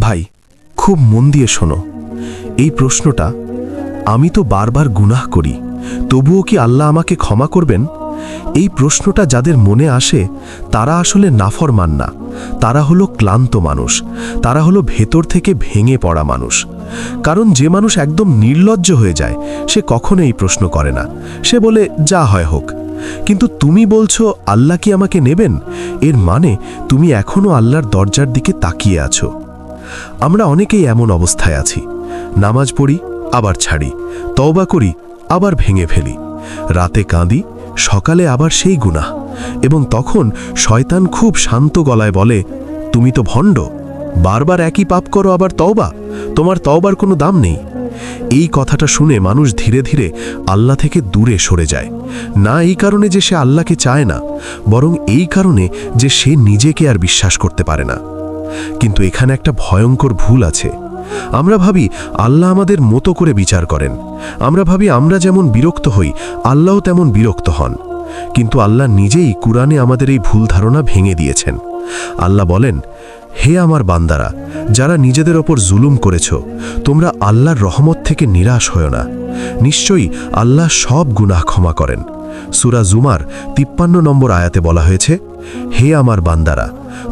ভাই, খুব মন দিয়ে শোনো। এই প্রশ্নটা, আমি তো বারবার গুনাহ করি, তবুও কি আল্লাহ আমাকে ক্ষমা করবেন? এই প্রশ্নটা যাদের মনে আসে তারা আসলে নাফরমান না, তারা হলো ক্লান্ত মানুষ, তারা হলো ভেতর থেকে ভেঙে পড়া মানুষ। কারণ যে মানুষ একদম নির্লজ্জ হয়ে যায় সে কখনো এই প্রশ্ন করে না, সে বলে যা হয় হোক। কিন্তু তুমি বলছো আল্লাহ কি আমাকে নেবেন, এর মানে তুমি এখনো আল্লাহর দরজার দিকে তাকিয়ে আছো। আমরা অনেকেই এমন অবস্থায় আছি, নামাজ পড়ি আবার ছাড়ি, তওবা করি আবার ভেঙে ফেলি, রাতে কাঁদি, সকালে আবার সেই গুনাহ। এবং তখন শয়তান খুব শান্ত গলায় বলে, তুমি তো ভণ্ড, বারবার একই পাপ করো আবার তওবা, তোমার তওবার কোনো দাম নেই। এই কথাটা শুনে মানুষ ধীরে ধীরে আল্লাহ থেকে দূরে সরে যায়, না এই কারণে যে সে আল্লাহকে চায় না, বরং এই কারণে যে সে নিজেকে আর বিশ্বাস করতে পারে না। কিন্তু এখানে একটা ভয়ঙ্কর ভুল আছে। আমরা ভাবি আল্লাহ আমাদের মতো করে বিচার করেন, আমরা ভাবি আমরা যেমন বিরক্ত হই আল্লাহও তেমন বিরক্ত হন। কিন্তু আল্লাহ নিজেই কুরআনে আমাদের এই ভুল ধারণা ভেঙে দিয়েছেন। আল্লাহ বলেন, হে আমার বান্দারা, যারা নিজেদের ওপর জুলুম করেছ, তোমরা আল্লাহর রহমত থেকে নিরাশ হও না, নিশ্চয়ই আল্লাহ সব গুনাহ ক্ষমা করেন। সূরা জুমার 53 নম্বর আয়াতে বলা হয়েছে, হে আমার বান্দারা,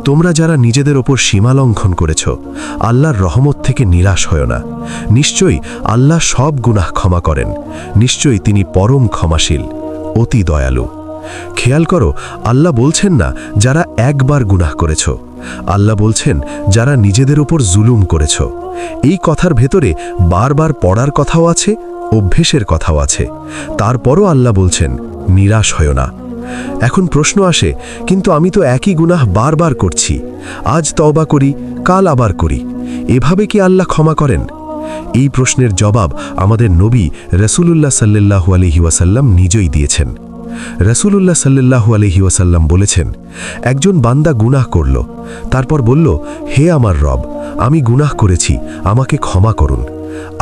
তোমরা যারা নিজেদের ওপর সীমা লঙ্ঘন করেছ, আল্লাহর রহমত থেকে নিরাশ হও না, নিশ্চয়ই আল্লাহ সব গুনাহ ক্ষমা করেন, নিশ্চয়ই তিনি পরম ক্ষমাশীল, অতি দয়ালু। খেয়াল করো, আল্লাহ বলছেন না যারা একবার গুনাহ করেছ, আল্লাহ বলছেন যারা নিজেদের ওপর জুলুম করেছ। এই কথার ভেতরে বারবার পড়ার কথাও আছে, অভ্যেসের কথাও আছে। তারপরও আল্লাহ বলছেন নিরাশ হও না। এখন প্রশ্ন আসে, কিন্তু আমি তো একই গুনাহ বারবার করছি, আজ তওবা করি, কাল আবার করি, এভাবে কি আল্লাহ ক্ষমা করেন? এই প্রশ্নের জবাব আমাদের নবী রাসূলুল্লাহ সাল্লাল্লাহু আলাইহি ওয়াসাল্লাম নিজেই দিয়েছেন। রাসূলুল্লাহ সাল্লাল্লাহু আলাইহি ওয়াসাল্লাম বলেছেন, একজন বান্দা গুনাহ করল, তারপর বলল, হে আমার রব, আমি গুনাহ করেছি, আমাকে ক্ষমা করুন।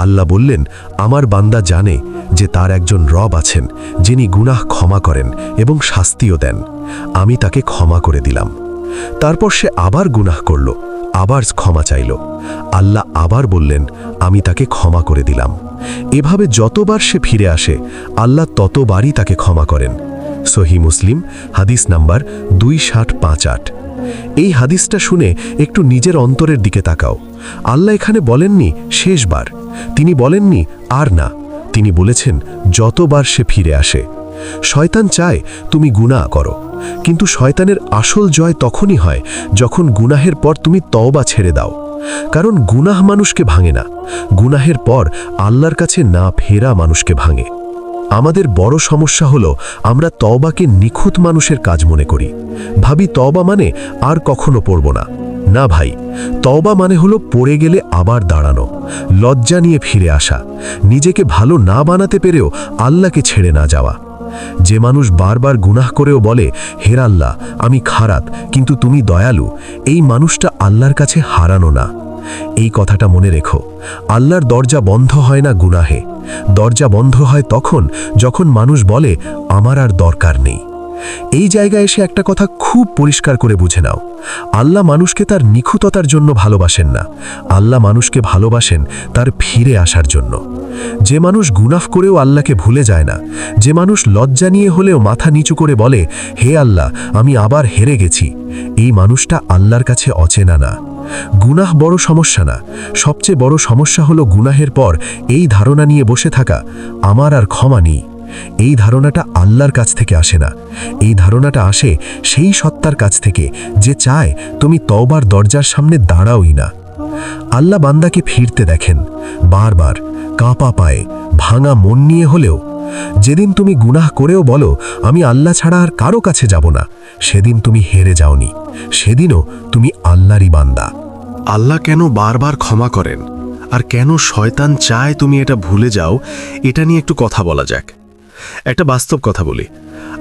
আল্লাহ বললেন, আমার বান্দা জানে যে তার একজন রব আছেন যিনি গুনাহ ক্ষমা করেন এবং শাস্তিও দেন, আমি তাকে ক্ষমা করে দিলাম। তারপর সে আবার গুনাহ করল, আবার ক্ষমা চাইল, আল্লাহ আবার বললেন, আমি তাকে ক্ষমা করে দিলাম। এভাবে যতবার সে ফিরে আসে আল্লাহ ততবারই তাকে ক্ষমা করেন। সহিহ মুসলিম হাদিস নাম্বার 2758। এই হাদিসটা শুনে একটু নিজের অন্তরের দিকে তাকাও। আল্লাহ এখানে বলেননি শেষবার, তিনি বলেননি আর না, তিনি বলেছেন যতবার সে ফিরে আসে। শয়তান চায় তুমি গুনাহ করো, কিন্তু শয়তানের আসল জয় তখনই হয় যখন গুনাহের পর তুমি তওবা ছেড়ে দাও। কারণ গুনাহ মানুষকে ভাঙে না, গুনাহের পর আল্লাহর কাছে না ফেরা মানুষকে ভাঙে। আমাদের বড় সমস্যা হলো আমরা তওবাকে নিখুঁত মানুষের কাজ মনে করি, ভাবি তওবা মানে আর কখনো পড়ব না। না ভাই, তওবা মানে হলো পড়ে গেলে আবার দাঁড়ানো, লজ্জা নিয়ে ফিরে আসা, নিজেকে ভালো না বানাতে পেরেও আল্লাহকে ছেড়ে না যাওয়া। যে মানুষ বারবার গুনাহ করেও বলে, হে আল্লাহ আমি খারাপ কিন্তু তুমি দয়ালু, এই মানুষটা আল্লাহর কাছে হারানো না। এই কথাটা মনে রেখো, আল্লাহর দরজা বন্ধ হয় না গুনাহে, দরজা বন্ধ হয় তখন যখন মানুষ বলে আমার আর দরকার নেই। এই জায়গায় এসে একটা কথা খুব পরিষ্কার করে বুঝে নাও, আল্লাহ মানুষকে তার নিখুঁততার জন্য ভালোবাসেন না, আল্লাহ মানুষকে ভালোবাসেন তার ফিরে আসার জন্য। যে মানুষ গুনাহ করেও আল্লাহকে ভুলে যায় না, যে মানুষ লজ্জা নিয়ে হলেও মাথা নিচু করে বলে, হে আল্লাহ আমি আবার হেরে গেছি, এই মানুষটা আল্লাহর কাছে অচেনা না। গুনাহ বড় সমস্যা না, সবচেয়ে বড় সমস্যা হলো গুনাহের পর এই ধারণা নিয়ে বসে থাকা, আমার আর ক্ষমা নেই। এই ধারণাটা আল্লাহর কাছ থেকে আসে না, এই ধারণাটা আসে সেই সত্তার কাছ থেকে যে চায় তুমি তওবার দরজার সামনে দাঁড়াওই না। আল্লাহ বান্দাকে ফিরতে দেখেন, বারবার কাঁপা পায়ে ভাঙা মন নিয়ে হলেও। যেদিন তুমি গুনাহ করেও বলো আমি আল্লাহ ছাড়া আর কারো কাছে যাব না, সেদিন তুমি হেরে যাওনি, সেদিনও তুমি আল্লাহরই বান্দা। আল্লাহ কেন বারবার ক্ষমা করেন আর কেন শয়তান চায় তুমি এটা ভুলে যাও, এটা নিয়ে একটু কথা বলা যাক। একটা বাস্তব কথা বলি,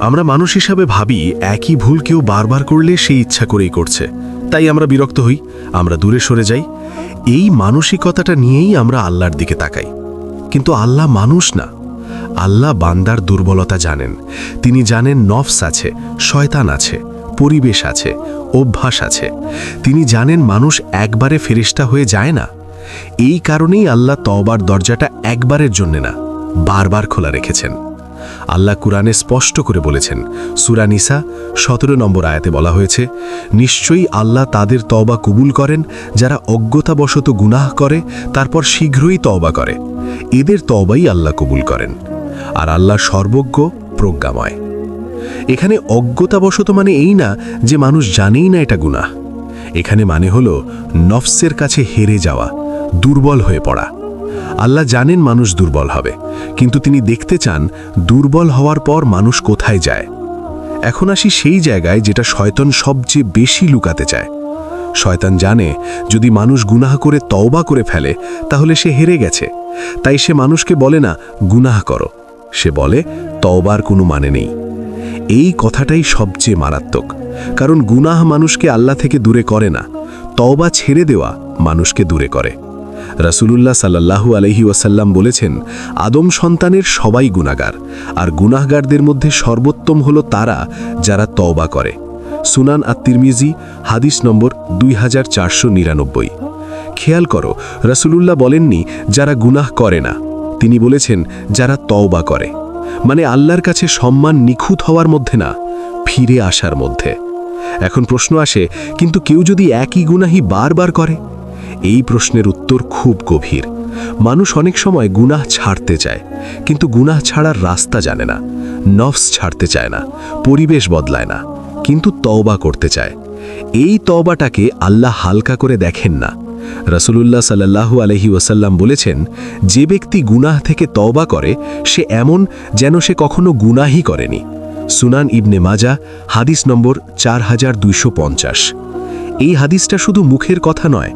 আমরা মানুষ হিসাবে ভাবি একই ভুল কেউ বারবার করলে সেই ইচ্ছা করেই করছে, তাই আমরা বিরক্ত হই, আমরা দূরে সরে যাই। এই মানসিকতাটা নিয়েই আমরা আল্লাহর দিকে তাকাই। কিন্তু আল্লাহ মানুষ না, আল্লাহ বান্দার দুর্বলতা জানেন, তিনি জানেন নফস আছে, শয়তান আছে, পরিবেশ আছে, অভ্যাস আছে। তিনি জানেন মানুষ একবারে ফেরেশতা হয়ে যায় না। এই কারণেই আল্লাহ তওবার দরজাটা একবারের জন্য না, বারবার খোলা রেখেছেন। আল্লাহ কুরআনে স্পষ্ট করে বলেছেন, সূরা নিসা 17 নম্বর আয়াতে বলা হয়েছে, নিশ্চয়ই আল্লাহ তাদের তওবা কবুল করেন যারা অজ্ঞতাবশত গুনাহ করে তারপর শীঘ্রই তওবা করে। এদের তওবাই আল্লাহ কবুল করেন। আর আল্লাহ সর্বজ্ঞ, প্রজ্ঞাময়। এখানে অজ্ঞতাবশত মানে এই না যে মানুষ জানেই না এটা গুনাহ। এখানে মানে হলো নফসের কাছে হেরে যাওয়া, দুর্বল হয়ে পড়া। আল্লাহ জানেন মানুষ দুর্বল হবে, কিন্তু তিনি দেখতে চান দুর্বল হওয়ার পর মানুষ কোথায় যায়। এখন আসি সেই জায়গায় যেটা শয়তান সবচেয়ে বেশি লুকাতে চায়। শয়তান জানে যদি মানুষ গুনাহ করে তওবা করে ফেলে তাহলে সে হেরে গেছে। তাই সে মানুষকে বলে না গুনাহ করো, সে বলে তওবার কোনো মানে নেই। এই কথাটাই সবচেয়ে মারাত্মক, কারণ গুনাহ মানুষকে আল্লাহ থেকে দূরে করে না, তওবা ছেড়ে দেওয়া মানুষকে দূরে করে। রাসূলুল্লাহ সাল্লাল্লাহু আলাইহি ওয়াসাল্লাম বলেছেন, আদম সন্তানের সবাই গুনাহগার, আর গুনাহগারদের মধ্যে সর্বোত্তম হলো তারা যারা তওবা করে। সুনান আত-তিরমিজি হাদিস নম্বর 2499। খেয়াল করো, রাসূলুল্লাহ বলেননি যারা গুনাহ করে না, তিনি বলেছেন যারা তওবা করে। মানে আল্লাহর কাছে সম্মান নিখুঁত হওয়ার মধ্যে না, ফিরে আসার মধ্যে। এখন প্রশ্ন আসে, কিন্তু কেউ যদি একই গুনাহই বারবার করে? এই প্রশ্নের উত্তর খুব গভীর। মানুষ অনেক সময় গুনাহ ছাড়তে চায়, কিন্তু গুনাহ ছাড়ার রাস্তা জানে না, নফস ছাড়তে চায় না, পরিবেশ বদলায় না, কিন্তু তওবা করতে চায়। এই তওবাটাকে আল্লাহ হালকা করে দেখেন না। রাসূলুল্লাহ সাল্লাল্লাহু আলাইহি ওয়াসাল্লাম বলেছেন, যে ব্যক্তি গুনাহ থেকে তওবা করে সে এমন যেন সে কখনো গুনাহই করেনি। সুনান ইবনে মাজাহ হাদিস নম্বর 4250। এই হাদিসটা শুধু মুখের কথা নয়,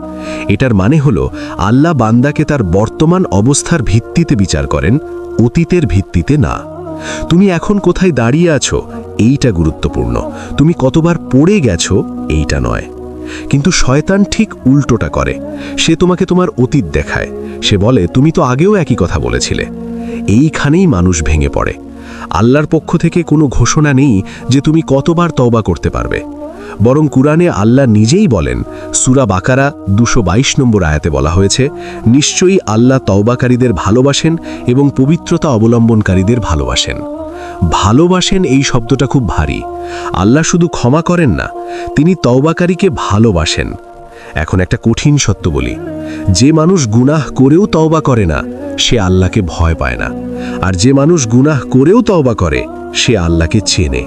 এটার মানে হলো আল্লাহ বান্দাকে তার বর্তমান অবস্থার ভিত্তিতে বিচার করেন, অতীতের ভিত্তিতে না। তুমি এখন কোথায় দাঁড়িয়ে আছো এইটা গুরুত্বপূর্ণ, তুমি কতবার পড়ে গেছো এইটা নয়। কিন্তু শয়তান ঠিক উল্টোটা করে। সে তোমাকে তোমার অতীত দেখায়, সে বলে তুমি তো আগেও একই কথা বলেছিলে। এইখানেই মানুষ ভেঙে পড়ে। আল্লাহর পক্ষ থেকে কোনো ঘোষণা নেই যে তুমি কতবার তওবা করতে পারবে। বরং কুরআনে আল্লাহ নিজেই বলেন, সূরা বাকারা 222 নম্বর আয়াতে বলা হয়েছে, নিশ্চয়ই আল্লাহ তওবাকারীদের ভালোবাসেন এবং পবিত্রতা অবলম্বনকারীদের ভালোবাসেন। ভালোবাসেন এই শব্দটা খুব ভারী। আল্লাহ শুধু ক্ষমা করেন না, তিনি তওবাকারীকে ভালোবাসেন। এখন একটা কঠিন সত্য বলি, যে মানুষ গুনাহ করেও তওবা করে না সে আল্লাহকে ভয় পায় না, আর যে মানুষ গুনাহ করেও তওবা করে সে আল্লাহকে চেনে।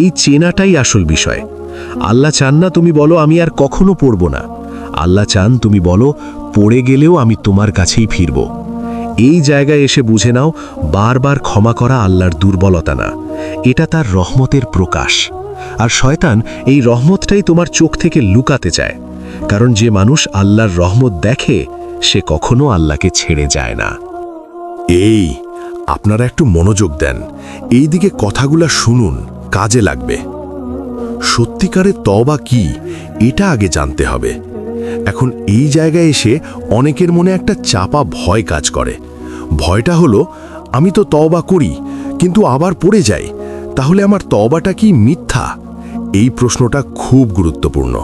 এই চেনাটাই আসল বিষয়। আল্লাহ চান না তুমি বলো আমি আর কখনো পড়ব না, আল্লাহ চান তুমি বলো পড়ে গেলেও আমি তোমার কাছেই ফিরব। এই জায়গায় এসে বুঝে নাও, বারবার ক্ষমা করা আল্লাহর দুর্বলতা না, এটা তার রহমতের প্রকাশ। আর শয়তান এই রহমতটাই তোমার চোখ থেকে লুকাতে চায়, কারণ যে মানুষ আল্লাহর রহমত দেখে সে কখনো আল্লাহকে ছেড়ে যায় না। এই আপনারা একটু মনোযোগ দেন, এই দিকে কথাগুলা শুনুন, কাজে লাগবে। সত্যিকারের তওবা কি এটা আগে জানতে হবে। এখন এই জায়গায় এসে অনেকের মনে একটা চাপা ভয় কাজ করে। ভয়টা হলো, আমি তো তওবা করি কিন্তু আবার পড়ে যাই, তাহলে আমার তওবাটা কি মিথ্যা? এই প্রশ্নটা খুব গুরুত্বপূর্ণ,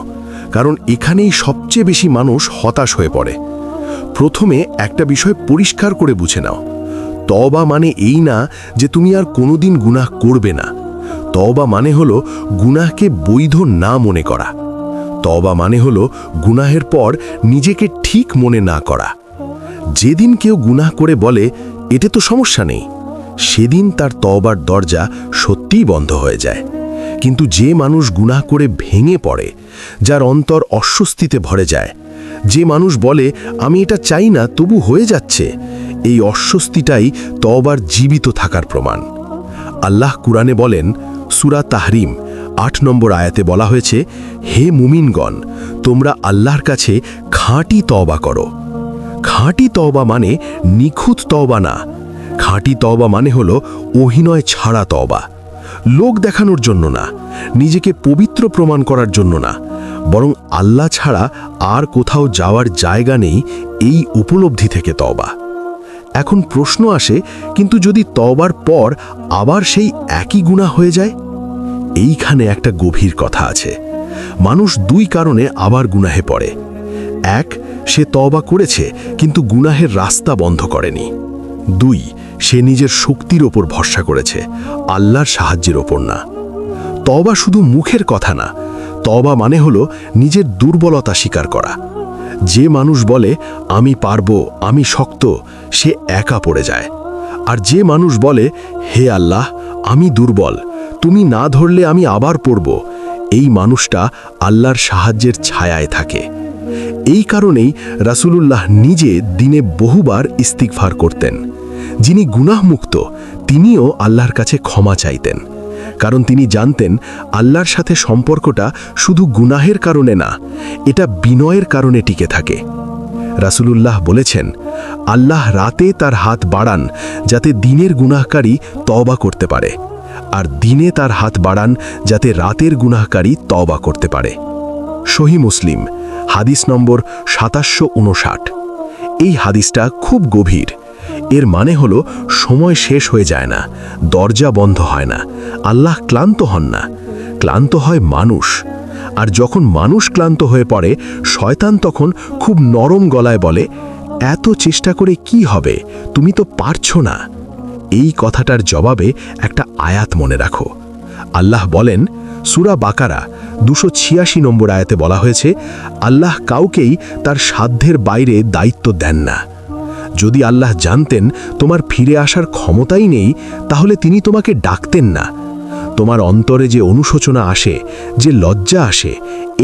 কারণ এখানেই সবচেয়ে বেশি মানুষ হতাশ হয়ে পড়ে। প্রথমে একটা বিষয় পরিষ্কার করে বুঝে নাও, তওবা মানে এই না যে তুমি আর কোনোদিন গুনাহ করবে না। তওবা মানে হলো গুনাহকে বৈধ না মনে করা। তওবা মানে হলো গুনাহের পর নিজেকে ঠিক মনে না করা। যেদিন কেউ গুনাহ করে বলে এতে তো সমস্যা নেই, সেদিন তার তওবার দরজা সত্যিই বন্ধ হয়ে যায়। কিন্তু যে মানুষ গুনাহ করে ভেঙে পড়ে, যার অন্তর অস্বস্তিতে ভরে যায়, যে মানুষ বলে আমি এটা চাই না তবু হয়ে যাচ্ছে, এই অস্বস্তিটাই তওবার জীবিত থাকার প্রমাণ। আল্লাহ কুরআনে বলেন, সূরা তাহরিম 8 নম্বর আয়াতে বলা হয়েছে, হে মুমিনগণ, তোমরা আল্লাহর কাছে খাঁটি তওবা করো। খাঁটি তওবা মানে নিখুঁত তওবা না। খাঁটি তওবা মানে হলো অভিনয় ছাড়া তওবা, লোক দেখানোর জন্য না, নিজেকে পবিত্র প্রমাণ করার জন্য না, বরং আল্লাহ ছাড়া আর কোথাও যাওয়ার জায়গা নেই, এই উপলব্ধি থেকে তওবা। এখন প্রশ্ন আসে, কিন্তু যদি তওবার পর আবার সেই একই গুনাহ হয়ে যায়? এইখানে একটা গভীর কথা আছে। মানুষ দুই কারণে আবার গুনাহে পড়ে। এক, সে তওবা করেছে কিন্তু গুনাহের রাস্তা বন্ধ করেনি। দুই, সে নিজের শক্তির ওপর ভরসা করেছে, আল্লাহর সাহায্যের ওপর না। তওবা শুধু মুখের কথা না, তওবা মানে হলো নিজের দুর্বলতা স্বীকার করা। যে মানুষ বলে আমি পারবো, আমি শক্ত, সে একা পড়ে যায়। আর যে মানুষ বলে হে আল্লাহ, আমি দুর্বল, তুমি না ধরলে আমি আবার পড়ব, এই মানুষটা আল্লাহর সাহায্যের ছায়ায় থাকে। এই কারণেই রাসূলুল্লাহ নিজে দিনে বহুবার ইস্তিগফার করতেন। যিনি গুনাহমুক্ত তিনিও আল্লাহর কাছে ক্ষমা চাইতেন, কারণ তিনি জানতেন আল্লাহর সাথে সম্পর্কটা শুধু গুনাহের কারণে না, এটা বিনয়ের কারণে টিকে থাকে। রাসূলুল্লাহ বলেছেন, আল্লাহ রাতে তার হাত বাড়ান যাতে দিনের গুনাহকারী তওবা করতে পারে, আর দিনে তার হাত বাড়ান যাতে রাতের গুনাহকারী তওবা করতে পারে। সহিহ মুসলিম, হাদিস নম্বর ৭৭৫৯। এই হাদিসটা খুব গভীর। এর মানে হলো সময় শেষ হয়ে যায় না, দরজা বন্ধ হয় না, আল্লাহ ক্লান্ত হন না, ক্লান্ত হয় মানুষ। আর যখন মানুষ ক্লান্ত হয়ে পড়ে, শয়তান তখন খুব নরম গলায় বলে, এত চেষ্টা করে কি হবে, তুমি তো পারছো না। এই কথাটার জবাবে একটা আয়াত মনে রাখো। আল্লাহ বলেন, সূরা বাকারা ২৮৬ নম্বর আয়াতে বলা হয়েছে, আল্লাহ কাউকেই তার সাধ্যের বাইরে দায়িত্ব দেন না। যদি আল্লাহ জানতেন তোমার ফিরে আসার ক্ষমতাই নেই, তাহলে তিনি তোমাকে ডাকতেন না। তোমার অন্তরে যে অনুশোচনা আসে, যে লজ্জা আসে,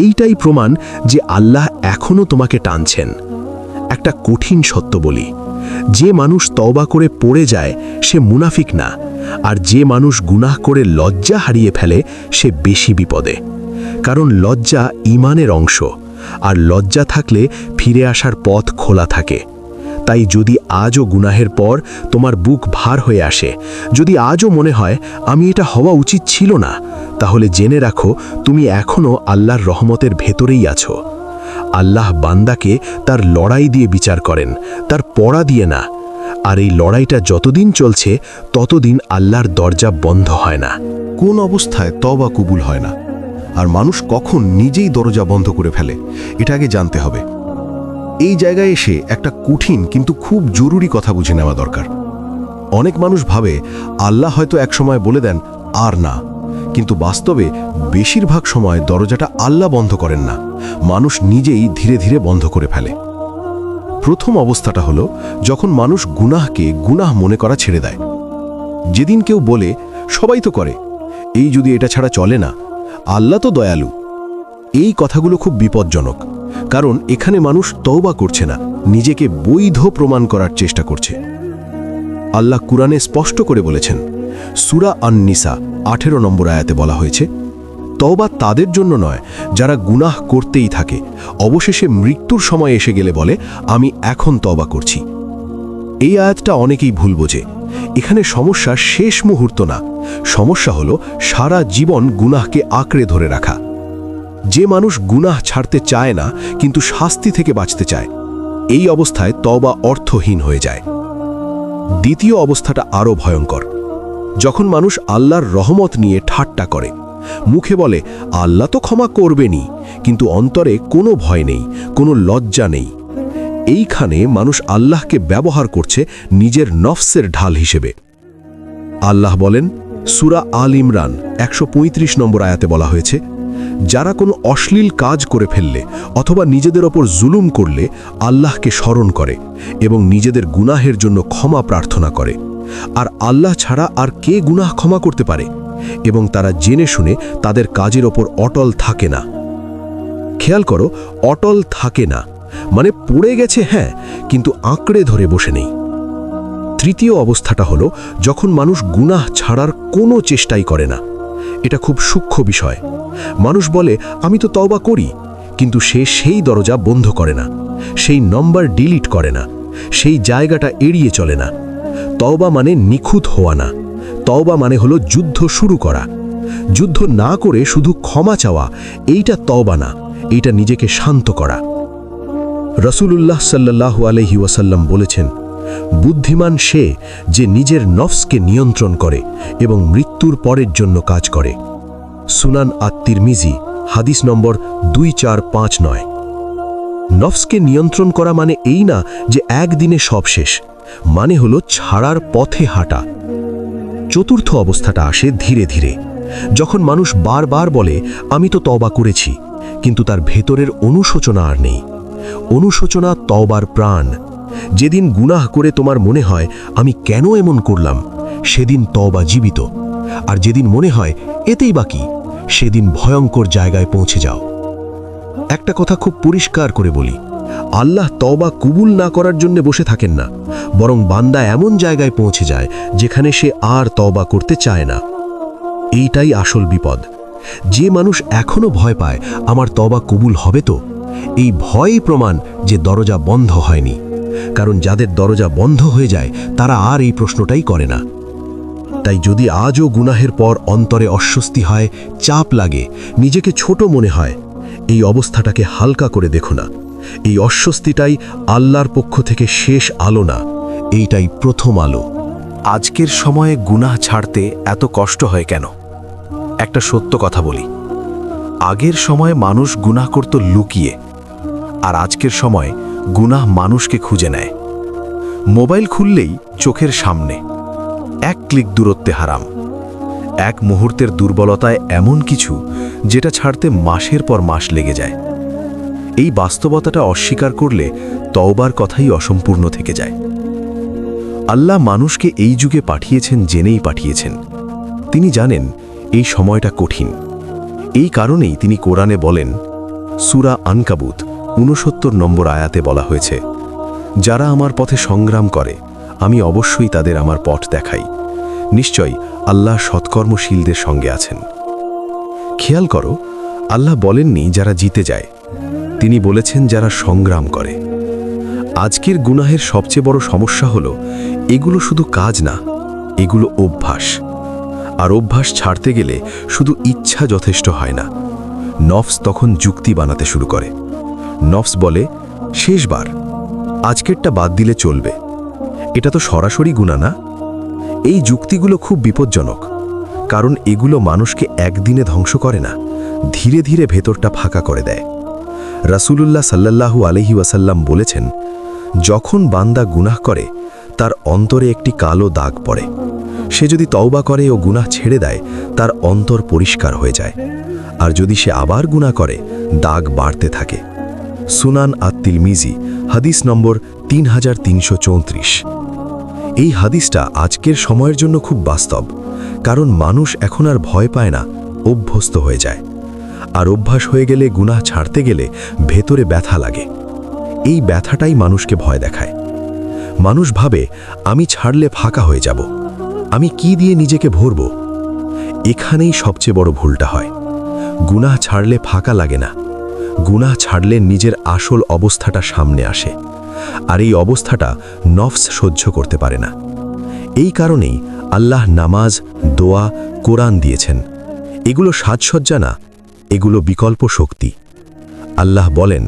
এইটাই প্রমাণ যে আল্লাহ এখনও তোমাকে টানছেন। একটা কঠিন সত্য বলি, যে মানুষ তওবা করে পড়ে যায় সে মুনাফিক না, আর যে মানুষ গুনাহ করে লজ্জা হারিয়ে ফেলে সে বেশি বিপদে। কারণ লজ্জা ঈমানের অংশ, আর লজ্জা থাকলে ফিরে আসার পথ খোলা থাকে। তাই যদি আজও গুনাহের পর তোমার বুক ভার হয়ে আসে, যদি আজও মনে হয় আমি এটা হওয়া উচিত ছিল না, তাহলে জেনে রাখো তুমি এখনও আল্লাহর রহমতের ভেতরেই আছো। আল্লাহ বান্দাকে তার লড়াই দিয়ে বিচার করেন, তার পড়া দিয়ে না। আর এই লড়াইটা যতদিন চলছে ততদিন আল্লাহর দরজা বন্ধ হয় না। কোন অবস্থায় তওবা কবুল হয় না, আর মানুষ কখন নিজেই দরজা বন্ধ করে ফেলে, এটা আগে জানতে হবে। এই জায়গায় এসে একটা কঠিন কিন্তু খুব জরুরি কথা বুঝে নেওয়া দরকার। অনেক মানুষ ভাবে আল্লাহ হয়তো একসময় বলে দেন আর না, কিন্তু বাস্তবে বেশিরভাগ সময় দরজাটা আল্লাহ বন্ধ করেন না, মানুষ নিজেই ধীরে ধীরে বন্ধ করে ফেলে। প্রথম অবস্থাটা হলো যখন মানুষ গুনাহকে গুনাহ মনে করা ছেড়ে দেয়। যেদিন কেউ বলে সবাই তো করে, এই যদি এটা ছাড়া চলে না, আল্লাহ তো দয়ালু, এই কথাগুলো খুব বিপজ্জনক। কারণ এখানে মানুষ তওবা করছে না, নিজেকে বৈধ প্রমাণ করার চেষ্টা করছে। আল্লাহ কুরআনে স্পষ্ট করে বলেছেন, সূরা আন-নিসা 18 নম্বর আয়াতে বলা হয়েছে, তওবা তাদের জন্য নয় যারা গুনাহ করতেই থাকে, অবশেষে মৃত্যুর সময় এসে গেলে বলে আমি এখন তওবা করছি। এই আয়াতটা অনেকেই ভুল বোঝে। এখানে সমস্যা শেষ মুহূর্ত না, সমস্যা হলো সারা জীবন গুনাহকে আঁকড়ে ধরে রাখা। যে মানুষ গুনাহ ছাড়তে চায় না কিন্তু শাস্তি থেকে বাঁচতে চায়, এই অবস্থায় তওবা অর্থহীন হয়ে যায়। দ্বিতীয় অবস্থাটা আরও ভয়ঙ্কর, যখন মানুষ আল্লাহর রহমত নিয়ে ঠাট্টা করে, মুখে বলে আল্লাহ তো ক্ষমা করবেনই, কিন্তু অন্তরে কোনো ভয় নেই, কোনো লজ্জা নেই। এইখানে মানুষ আল্লাহকে ব্যবহার করছে নিজের নফসের ঢাল হিসেবে। আল্লাহ বলেন, সূরা আল ইমরান 135 নম্বর আয়াতে বলা হয়েছে, যারা কোনো অশ্লীল কাজ করে ফেললে অথবা নিজেদের ওপর জুলুম করলে আল্লাহকে স্মরণ করে এবং নিজেদের গুনাহের জন্য ক্ষমা প্রার্থনা করে, আর আল্লাহ ছাড়া আর কে গুনাহ ক্ষমা করতে পারে, এবং তারা জেনে শুনে তাদের কাজের ওপর অটল থাকে না। খেয়াল করো, অটল থাকে না মানে পড়ে গেছে হ্যাঁ, কিন্তু আঁকড়ে ধরে বসে নেই। তৃতীয় অবস্থাটা হলো যখন মানুষ গুনাহ ছাড়ার কোনো চেষ্টাই করে না। এটা খুব সূক্ষ্ম বিষয়। মানুষ বলে আমি তো তওবা করি, কিন্তু সে সেই দরজা বন্ধ করে না, সেই নম্বর ডিলিট করে না, সেই জায়গাটা এড়িয়ে চলে না। তওবা মানে নিখুঁত হওয়া না, তওবা মানে হলো যুদ্ধ শুরু করা। যুদ্ধ না করে শুধু ক্ষমা চাওয়া, এইটা তওবা না, এইটা নিজেকে শান্ত করা। রাসূলুল্লাহ সাল্লাল্লাহু আলাইহি ওয়াসাল্লাম বলেছেন, বুদ্ধিমান সে যে নিজের নফসকে নিয়ন্ত্রণ করে এবং মৃত্যুর পরের জন্য কাজ করে। সুনান আত-তিরমিজি হাদিস নম্বর 2459। নফসকে নিয়ন্ত্রণ করা মানে এই না যে একদিনে সব শেষ, মানে হলো ছাড়ার পথে হাঁটা। চতুর্থ অবস্থাটা আসে ধীরে ধীরে, যখন মানুষ বারবার বলে আমি তো তওবা করেছি, কিন্তু তার ভেতরের অনুশোচনা আর নেই। অনুশোচনা তওবার প্রাণ। যেদিন গুনাহ করে তোমার মনে হয় আমি কেন এমন করলাম, সেদিন তওবা জীবিত। আর যেদিন মনে হয় এতেই বাকি, সেদিন ভয়ঙ্কর জায়গায় পৌঁছে যাও। একটা কথা খুব পরিষ্কার করে বলি, আল্লাহ তওবা কবুল না করার জন্য বসে থাকেন না, বরং বান্দা এমন জায়গায় পৌঁছে যায় যেখানে সে আর তওবা করতে চায় না। এইটাই আসল বিপদ। যে মানুষ এখনো ভয় পায় আমার তওবা কবুল হবে তো, এই ভয়ই প্রমাণ যে দরজা বন্ধ হয়নি। কারণ যাদের দরজা বন্ধ হয়ে যায় তারা আর এই প্রশ্নটাই করে না। তাই যদি আজও গুনাহের পর অন্তরে অস্বস্তি হয়, চাপ লাগে, নিজেকে ছোট মনে হয়, এই অবস্থাটাকে হালকা করে দেখো না। এই অস্বস্তিটাই আল্লাহর পক্ষ থেকে শেষ আলো না, এইটাই প্রথম আলো। আজকের সময়ে গুনাহ ছাড়তে এত কষ্ট হয় কেন? একটা সত্য কথা বলি, আগের সময়ে মানুষ গুনাহ করত লুকিয়ে, আর আজকের সময় গুনাহ মানুষকে খুঁজে নেয়। মোবাইল খুললেই চোখের সামনে, এক ক্লিক দূরত্বে হারাম। এক মুহূর্তের দুর্বলতায় এমন কিছু যেটা ছাড়তে মাসের পর মাস লেগে যায়। এই বাস্তবতাটা অস্বীকার করলে তওবার কথাই অসম্পূর্ণ থেকে যায়। আল্লাহ মানুষকে এই যুগে পাঠিয়েছেন জেনেই পাঠিয়েছেন। তিনি জানেন এই সময়টা কঠিন। এই কারণেই তিনি কোরআনে বলেন, সূরা আনকাবুত ৬৯ নম্বর আয়াতে বলা হয়েছে, যারা আমার পথে সংগ্রাম করে আমি অবশ্যই তাদের আমার পথ দেখাই। নিশ্চয় আল্লাহ সৎকর্মশীলদের সঙ্গে আছেন। খেয়াল করো, আল্লাহ বলেননি যারা জিতে যায়, তিনি বলেছেন যারা সংগ্রাম করে। আজকের গুনাহের সবচেয়ে বড় সমস্যা হলো এগুলো শুধু কাজ না, এগুলো অভ্যাস। আর অভ্যাস ছাড়তে গেলে শুধু ইচ্ছা যথেষ্ট হয় না। নফস তখন যুক্তি বানাতে শুরু করে। নফস বলে, শেষবার, আজকেরটা বাদ দিলে চলবে, এটা তো সরাসরি গুনাহ না। এই যুক্তিগুলো খুব বিপজ্জনক, কারণ এগুলো মানুষকে একদিনে ধ্বংস করে না, ধীরে ধীরে ভেতরটা ফাঁকা করে দেয়। রাসূলুল্লাহ সাল্লাল্লাহু আলাইহি ওয়াসাল্লাম বলেছেন, যখন বান্দা গুনাহ করে তার অন্তরে একটি কালো দাগ পড়ে। সে যদি তওবা করে ও গুনাহ ছেড়ে দেয়, তার অন্তর পরিষ্কার হয়ে যায়। আর যদি সে আবার গুনাহ করে, দাগ বাড়তে থাকে। সুনান আত-তিরমিজি হাদিস নম্বর 3334। এই হাদিসটা আজকের সময়ের জন্য খুব বাস্তব, কারণ মানুষ এখন আর ভয় পায় না, অভ্যস্ত হয়ে যায়। আর অভ্যাস হয়ে গেলে গুনাহ ছাড়তে গেলে ভেতরে ব্যথা লাগে। এই ব্যথাটাই মানুষকে ভয় দেখায়। মানুষ ভাবে আমি ছাড়লে ফাঁকা হয়ে যাব, আমি কি দিয়ে নিজেকে ভরব। এখানেই সবচেয়ে বড় ভুলটা হয়। গুনাহ ছাড়লে ফাঁকা লাগে না, গুনাহ ছাড়লে নিজের আসল অবস্থাটা সামনে আসে। আর এই অবস্থাটা নফস সহ্য করতে পারে না। এই কারণেই আল্লাহ নামাজ, দোয়া, কোরআন দিয়েছেন। এগুলো সাজসজ্জা না, এগুলো বিকল্প শক্তি। আল্লাহ বলেন,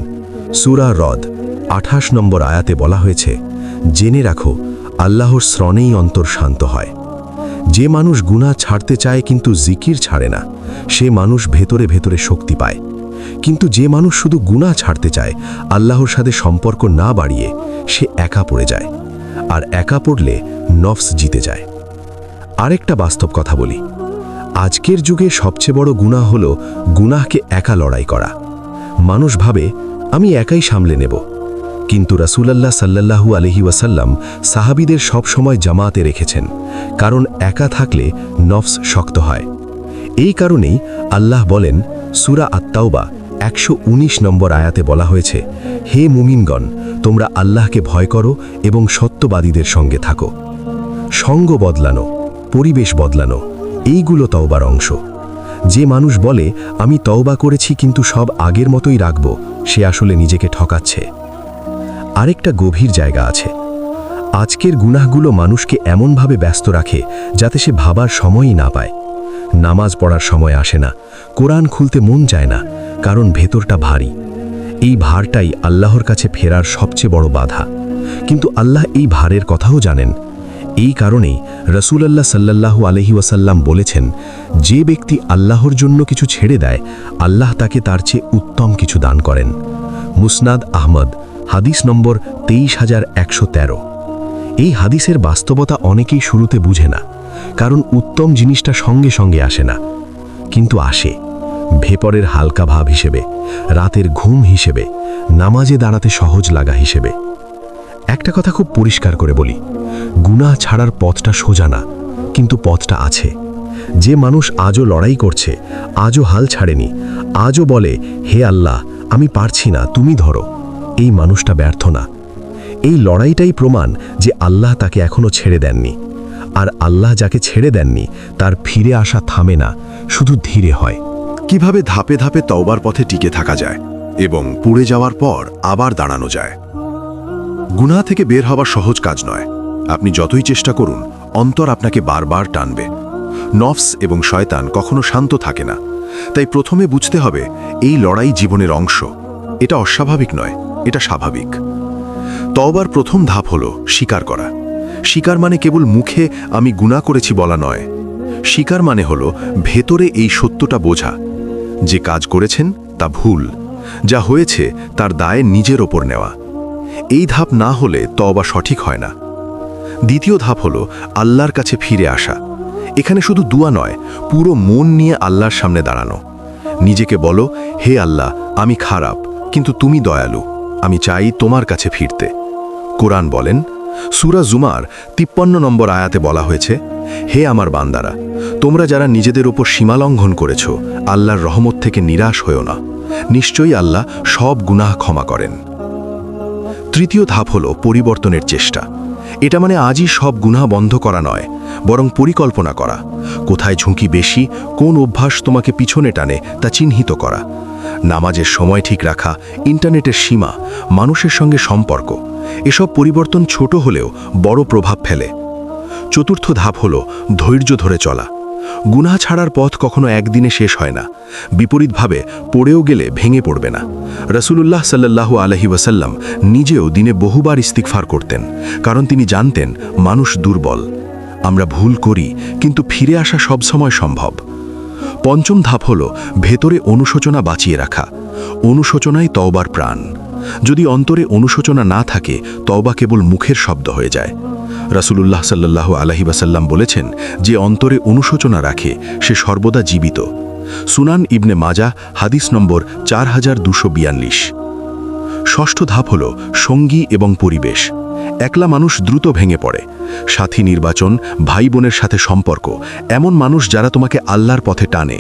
সূরা রদ 28 নম্বর আয়াতে বলা হয়েছে, জেনে রাখো আল্লাহর শ্রণেই অন্তর শান্ত হয়। যে মানুষ গুনাহ ছাড়তে চায় কিন্তু জিকির ছাড়ে না, সে মানুষ ভেতরে ভেতরে শক্তি পায়। কিন্তু যে মানুষ শুধু গুনাহ ছাড়তে চায়, আল্লাহর সাথে সম্পর্ক না বাড়িয়ে, সে একা পড়ে যায়। আর একা পড়লে নফস জিতে যায়। আরেকটা বাস্তব কথা বলি, আজকের যুগে সবচেয়ে বড় গুনাহ হলো গুনাহকে একা লড়াই করা। মানুষ ভাবে আমি একাই সামলে নেব, কিন্তু রাসূলুল্লাহ সাল্লাল্লাহু আলাইহি ওয়াসাল্লাম সাহাবীদের সব সময় জামাতে রেখেছেন, কারণ একা থাকলে নফস শক্ত হয়। এই কারণেই আল্লাহ বলেন, সূরা আত-তাওবা 119 নম্বর আয়াতে বলা হয়েছে, হে মুমিনগণ, তোমরা আল্লাহকে ভয় করো এবং সত্যবাদীদের সঙ্গে থাকো। সঙ্গ বদলানো, পরিবেশ বদলানো, এইগুলো তওবার অংশ। যে মানুষ বলে আমি তওবা করেছি কিন্তু সব আগের মতোই রাখব, সে আসলে নিজেকে ঠকাচ্ছে। আরেকটা গভীর জায়গা আছে। আজকের গুনাহগুলো মানুষকে এমনভাবে ব্যস্ত রাখে যাতে সে ভাবার সময়ই না পায়। নামাজ পড়ার সময় আসে না, কোরআন খুলতে মন চায় না, কারণ ভেতরটা ভারী। এই ভারটাই আল্লাহর কাছে ফেরার সবচেয়ে বড় বাধা। কিন্তু আল্লাহ এই ভারের কথাও জানেন। এই কারণেই রাসূলুল্লাহ সাল্লাল্লাহু আলাইহি ওয়াসাল্লাম বলেছেন, যে ব্যক্তি আল্লাহর জন্য কিছু ছেড়ে দেয়, আল্লাহ তাকে তার চেয়ে উত্তম কিছু দান করেন। মুসনাদ আহমদ, হাদিস নম্বর 23113। এই হাদিসের বাস্তবতা অনেকেই শুরুতে বুঝে না, কারণ উত্তম জিনিসটা সঙ্গে সঙ্গে আসে না, কিন্তু আসে ভেপরের হালকা ভাব হিসেবে, রাতের ঘুম হিসেবে, নামাজে দাঁড়াতে সহজ লাগা হিসেবে। একটা কথা খুব পরিষ্কার করে বলি, গুনাহ ছাড়ার পথটা সোজা না, কিন্তু পথটা আছে। যে মানুষ আজও লড়াই করছে, আজও হাল ছাড়েনি, আজও বলে, হে আল্লাহ আমি পারছি না, তুমি ধরো, এই মানুষটা ব্যর্থ না। এই লড়াইটাই প্রমাণ যে আল্লাহ তাকে এখনো ছেড়ে দেননি। আর আল্লাহ যাকে ছেড়ে দেননি, তার ফিরে আসা থামে না, শুধু ধীরে হয়। কিভাবে ধাপে ধাপে তওবার পথে টিকে থাকা যায় এবং পুড়ে যাওয়ার পর আবার দাঁড়ানো যায়। গুনাহ থেকে বের হওয়া সহজ কাজ নয়। আপনি যতই চেষ্টা করুন, অন্তর আপনাকে বারবার টানবে। নফস এবং শয়তান কখনো শান্ত থাকে না। তাই প্রথমে বুঝতে হবে, এই লড়াই জীবনের অংশ। এটা অস্বাভাবিক নয়, এটা স্বাভাবিক। তওবার প্রথম ধাপ হল স্বীকার করা। স্বীকার মানে কেবল মুখে আমি গুনাহ করেছি বলা নয়। স্বীকার মানে হল ভেতরে এই সত্যটা বোঝা, যে কাজ করেছেন তা ভুল, যা হয়েছে তার দায় নিজের ওপর নেওয়া। এই ধাপ না হলে তওবা সঠিক হয় না। দ্বিতীয় ধাপ হল আল্লাহর কাছে ফিরে আসা। এখানে শুধু দুয়া নয়, পুরো মন নিয়ে আল্লাহর সামনে দাঁড়ানো। নিজেকে বলো, হে আল্লাহ আমি খারাপ, কিন্তু তুমি দয়ালু, আমি চাই তোমার কাছে ফিরতে। কোরআন বলেন, সূরা জুমার 53 নম্বর আয়াতে বলা হয়েছে, হে আমার বান্দারা, তোমরা যারা নিজেদের উপর সীমালঙ্ঘন করেছ, আল্লাহর রহমত থেকে নিরাশ হও না, নিশ্চয়ই আল্লাহ সব গুনাহ ক্ষমা করেন। তৃতীয় ধাপ হল পরিবর্তনের চেষ্টা। এটা মানে আজই সব গুনাহ বন্ধ করা নয়, বরং পরিকল্পনা করা। কোথায় ঝুঁকি বেশি, কোন অভ্যাস তোমাকে পিছনে টানে, তা চিহ্নিত করা। নামাজের সময় ঠিক রাখা, ইন্টারনেটের সীমা, মানুষের সঙ্গে সম্পর্ক, এসব পরিবর্তন ছোট হলেও বড় প্রভাব ফেলে। চতুর্থ ধাপ হল ধৈর্য ধরে চলা। গুনাহ ছাড়ার পথ কখনো একদিনে শেষ হয় না। বিপরীতভাবে পড়েও গেলে ভেঙে পড়বে না। রাসূলুল্লাহ সাল্লাল্লাহু আলাইহি ওয়াসাল্লাম নিজেও দিনে বহুবার ইস্তিগফার করতেন, কারণ তিনি জানতেন মানুষ দুর্বল। আমরা ভুল করি, কিন্তু ফিরে আসা সবসময় সম্ভব। পঞ্চম ধাপ হল ভেতরে অনুশোচনা বাঁচিয়ে রাখা। অনুশোচনাই তওবার প্রাণ। যদি অন্তরে অনুশোচনা না থাকে, তওবা কেবল মুখের শব্দ হয়ে যায়। রাসূলুল্লাহ সাল্লাল্লাহু আলাইহি ওয়াসাল্লাম বলেছেন, যে অন্তরে অনুশোচনা রাখে সে সর্বদা জীবিত। সুনান ইবনে মাজাহ, হাদিস নম্বর 4242। ষষ্ঠ ধাপ হল সঙ্গী এবং পরিবেশ। একলা মানুষ দ্রুত ভেঙে পড়ে। সাথী নির্বাচন, ভাই বোনের সাথে সম্পর্ক, এমন মানুষ যারা তোমাকে আল্লাহর পথে টানে,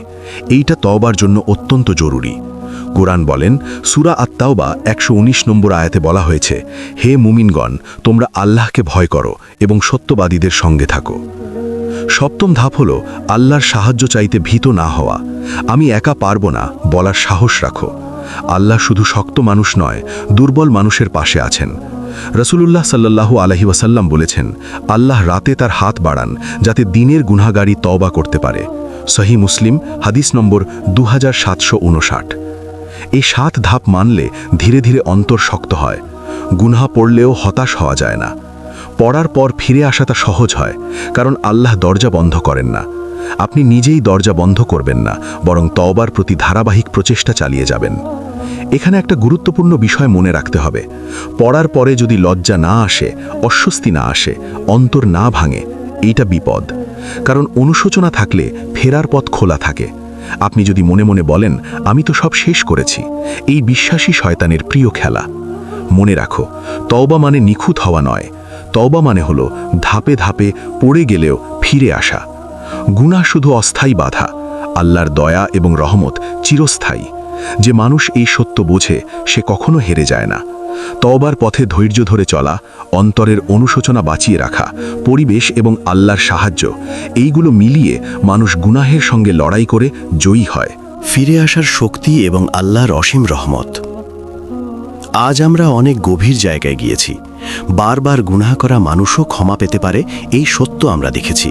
এইটা তওবার জন্য অত্যন্ত জরুরি। কোরআন বলেন, সূরা আত-তাওবা 119 নম্বর আয়াতে বলা হয়েছে, হে মুমিনগণ, তোমরা আল্লাহকে ভয় করো এবং সত্যবাদীদের সঙ্গে থাকো। সপ্তম ধাপ হল আল্লাহর সাহায্য চাইতে ভীত না হওয়া। আমি একা পারবো না বলার সাহস রাখো। আল্লাহ শুধু শক্ত মানুষ নয়, দুর্বল মানুষের পাশে আছেন। রাসূলুল্লাহ সাল্লাল্লাহু আলাইহি ওয়াসাল্লাম বলেছেন, আল্লাহ রাতে তার হাত বাড়ান যাতে দিনের গুনাহগারী তওবা করতে পারে। সহিহ মুসলিম, হাদিস নম্বর 2759। এই 7 ধাপ মানলে ধীরে ধীরে অন্তর শক্ত হয়। গুনাহ পড়লেও হতাশ হওয়া যায় না। পড়ার পর ফিরে আসাটা সহজ হয়, কারণ আল্লাহ দরজা বন্ধ করেন না। আপনি নিজেই দরজা বন্ধ করবেন না, বরং তওবার প্রতি ধারাবাহিক প্রচেষ্টা চালিয়ে যাবেন। এখানে একটা গুরুত্বপূর্ণ বিষয় মনে রাখতে হবে, পড়ার পরে যদি লজ্জা না আসে, অস্বস্তি না আসে, অন্তর না ভাঙে, এইটা বিপদ। কারণ অনুশোচনা থাকলে ফেরার পথ খোলা থাকে। আপনি যদি মনে মনে বলেন, আমি তো সব শেষ করেছি, এই বিশ্বাসী শয়তানের প্রিয় খেলা। মনে রাখো, তওবা মানে নিখুঁত হওয়া নয়। তওবা মানে হলো ধাপে ধাপে পড়ে গেলেও ফিরে আসা। গুনাহ শুধু অস্থায়ী বাধা, আল্লাহর দয়া এবং রহমত চিরস্থায়ী। যে মানুষ এই সত্য বোঝে, সে কখনো হেরে যায় না। তওবার পথে ধৈর্য ধরে চলা, অন্তরের অনুশোচনা বাঁচিয়ে রাখা, পরিবেশ এবং আল্লাহর সাহায্য, এইগুলো মিলিয়ে মানুষ গুনাহের সঙ্গে লড়াই করে জয়ী হয়। ফিরে আসার শক্তি এবং আল্লাহর অসীম রহমত। আজ আমরা অনেক গভীর জায়গায় গিয়েছি। বারবার গুনাহ করা মানুষও ক্ষমা পেতে পারে, এই সত্য আমরা দেখেছি।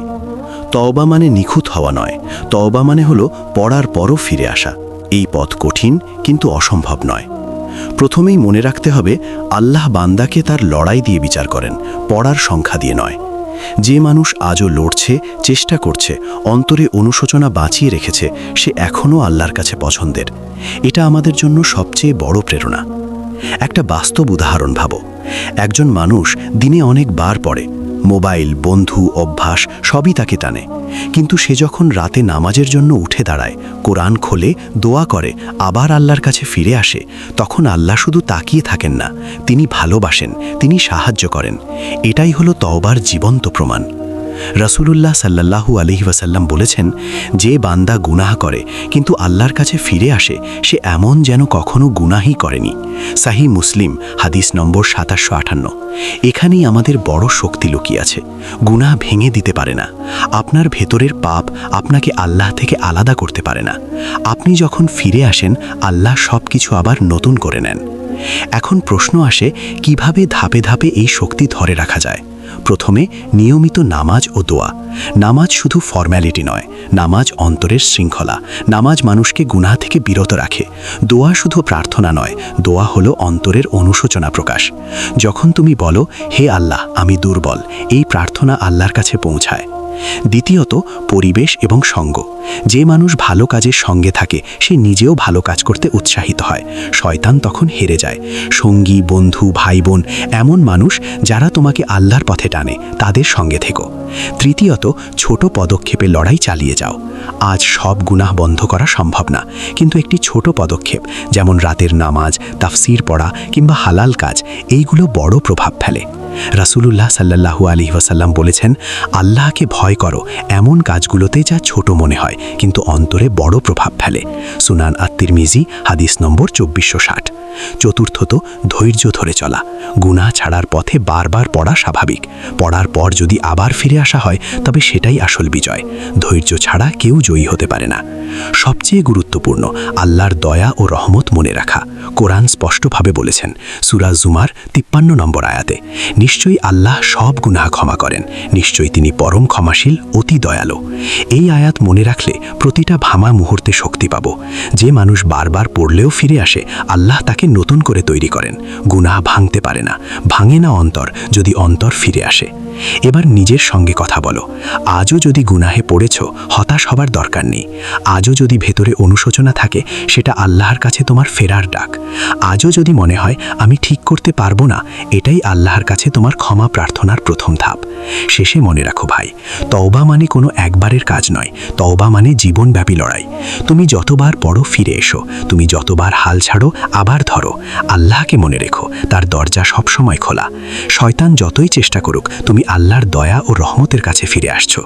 তওবা মানে নিখুঁত হওয়া নয়, তওবা মানে হলো পড়ার পরও ফিরে আসা। এই পথ কঠিন, কিন্তু অসম্ভব নয়। প্রথমেই মনে রাখতে হবে, আল্লাহ বান্দাকে তার লড়াই দিয়ে বিচার করেন, পড়ার সংখ্যা দিয়ে নয়। যে মানুষ আজও লড়ছে, চেষ্টা করছে, অন্তরে অনুশোচনা বাঁচিয়ে রেখেছে, সে এখনও আল্লাহর কাছে পছন্দের। এটা আমাদের জন্য সবচেয়ে বড় প্রেরণা। একটা বাস্তব উদাহরণ ভাবো। একজন মানুষ দিনে অনেকবার পড়ে, মোবাইল, বন্ধু, অভ্যাস সবই তাকে টানে, কিন্তু সে যখন রাতে নামাজের জন্য উঠে দাঁড়ায়, কোরআন খোলে, দোয়া করে, আবার আল্লাহর কাছে ফিরে আসে, তখন আল্লাহ শুধু তাকিয়ে থাকেন না, তিনি ভালোবাসেন, তিনি সাহায্য করেন। এটাই হলো তওবার জীবন্ত প্রমাণ। রাসূলুল্লাহ সাল্লাল্লাহু আলাইহি ওয়াসাল্লাম বলেছেন, যে বান্দা গুনাহ করে কিন্তু আল্লাহর কাছে ফিরে আসে, সে এমন যেন কখনো গুনাহই করেনি। সাহিহ মুসলিম, হাদিস নম্বর ৭৫৫৮। এখানেই আমাদের বড় শক্তি লুকিয়ে আছে। গুনাহ ভেঙে দিতে পারে না, আপনার ভেতরের পাপ আপনাকে আল্লাহ থেকে আলাদা করতে পারে না। আপনি যখন ফিরে আসেন, আল্লাহ সব কিছু আবার নতুন করে নেন। এখন প্রশ্ন আসে, কিভাবে ধাপে ধাপে এই শক্তি ধরে রাখা যায়? প্রথমে নিয়মিত নামাজ ও দোয়া। নামাজ শুধু ফর্ম্যালিটি নয়, নামাজ অন্তরের শৃঙ্খলা। নামাজ মানুষকে গুনাহ থেকে বিরত রাখে। দোয়া শুধু প্রার্থনা নয়, দোয়া হলো অন্তরের অনুশোচনা প্রকাশ। যখন তুমি বলো, হে আল্লাহ, আমি দুর্বল, এই প্রার্থনা আল্লাহর কাছে পৌঁছায়। দ্বিতীয়ত, পরিবেশ এবং সঙ্গ। যে মানুষ ভালো কাজের সঙ্গে থাকে, সে নিজেও ভালো কাজ করতে উৎসাহিত হয়। শয়তান তখন হেরে যায়। সঙ্গী, বন্ধু, ভাই বোন, এমন মানুষ যারা তোমাকে আল্লাহর পথে টানে, তাদের সঙ্গে থেকো। তৃতীয়ত, ছোট পদক্ষেপে লড়াই চালিয়ে যাও। আজ সব গুনাহ বন্ধ করা সম্ভব না, কিন্তু একটি ছোট পদক্ষেপ, যেমন রাতের নামাজ, তাফসির পড়া কিংবা হালাল কাজ, এইগুলো বড় প্রভাব ফেলে। রাসূলুল্লাহ সাল্লাল্লাহু আলাইহি ওয়াসাল্লাম বলেছেন, আল্লাহকে ভয় করো এমন কাজগুলোতে যা ছোট মনে হয় কিন্তু অন্তরে বড় প্রভাব ফেলে। সুনান আত-তিরমিজি, হাদিস নম্বর ২৪৬০। চতুর্থত, ধৈর্য ধরে চলা। গুনাহ ছাড়ার পথে বারবার পড়া স্বাভাবিক। পড়ার পর যদি আবার ফিরে আসা হয়, তবে সেটাই আসল বিজয়। ধৈর্য ছাড়া কেউ জয়ী হতে পারে না। সবচেয়ে গুরুত্বপূর্ণ, আল্লাহর দয়া ও রহমত মনে রাখা। কোরআন স্পষ্টভাবে বলেছেন, সূরা জুমার ৫৩ নম্বর আয়াতে, নিশ্চয়ই আল্লাহ সব গুনাহ ক্ষমা করেন, নিশ্চয়ই তিনি পরম ক্ষমাশীল, অতি দয়ালু। এই আয়াত মনে রাখলে প্রতিটা ভামা মুহূর্তে শক্তি পাব। যে মানুষ বারবার পড়লেও ফিরে আসে, আল্লাহ তাকে নতুন করে তৈরি করেন। গুনাহ ভাঙতে পারে না, ভাঙে না অন্তর, যদি অন্তর ফিরে আসে। এবার নিজের সঙ্গে কথা বলো। আজও যদি গুনাহে পড়েছ, হতাশ হবার দরকার নেই। আজও যদি ভেতরে অনুশোচনা থাকে, সেটা আল্লাহর কাছে তোমার ফেরার ডাক। আজও যদি মনে হয় আমি ঠিক করতে পারবো না, এটাই আল্লাহর কাছে তোমার ক্ষমা প্রার্থনার প্রথম ধাপ। শেষে মনে রাখো ভাই, তওবা মানে কোনো একবারের কাজ নয়, তওবা মানে জীবনব্যাপী লড়াই। তুমি যতবার পড়ো, ফিরে এসো। তুমি যতবার হাল ছাড়ো, আবার ধরো। আল্লাহকে মনে রেখো, তার দরজা সবসময় খোলা। শয়তান যতই চেষ্টা করুক, তুমি আল্লাহর দয়া ও রহমতের কাছে ফিরে আসছো।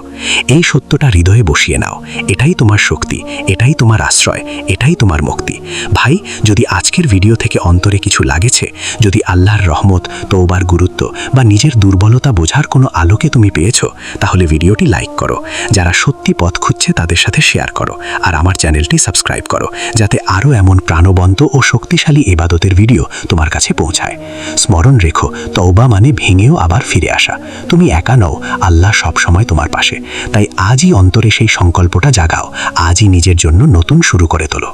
এই সত্যটা হৃদয়ে বসিয়ে নাও। এটাই তোমার শক্তি, এটাই তোমার আশ্রয়, এটাই তোমার মুক্তি। ভাই, যদি আজকের ভিডিও থেকে অন্তরে কিছু লাগেছে, যদি আল্লাহর রহমত, তওবার গুরুত্ব বা নিজের দুর্বলতা বোঝার কোনো আলোকে তুমি পেয়েছো, তাহলে ভিডিওটি লাইক করো। যারা সত্যি পথ খুঁজছে তাদের সাথে শেয়ার করো, আর আমার চ্যানেলটি সাবস্ক্রাইব করো, যাতে আরও এমন প্রাণবন্ত ও শক্তিশালী ইবাদতের ভিডিও তোমার কাছে পৌঁছায়। স্মরণ রেখো, তওবা মানে ভেঙেও আবার ফিরে আসা। তুমি একা নও, আল্লাহ সব সময় তোমার পাশে। তাই আজই অন্তরে সেই সংকল্পটা জাগাও, আজই নিজের জন্য নতুন শুরু করে তোলো।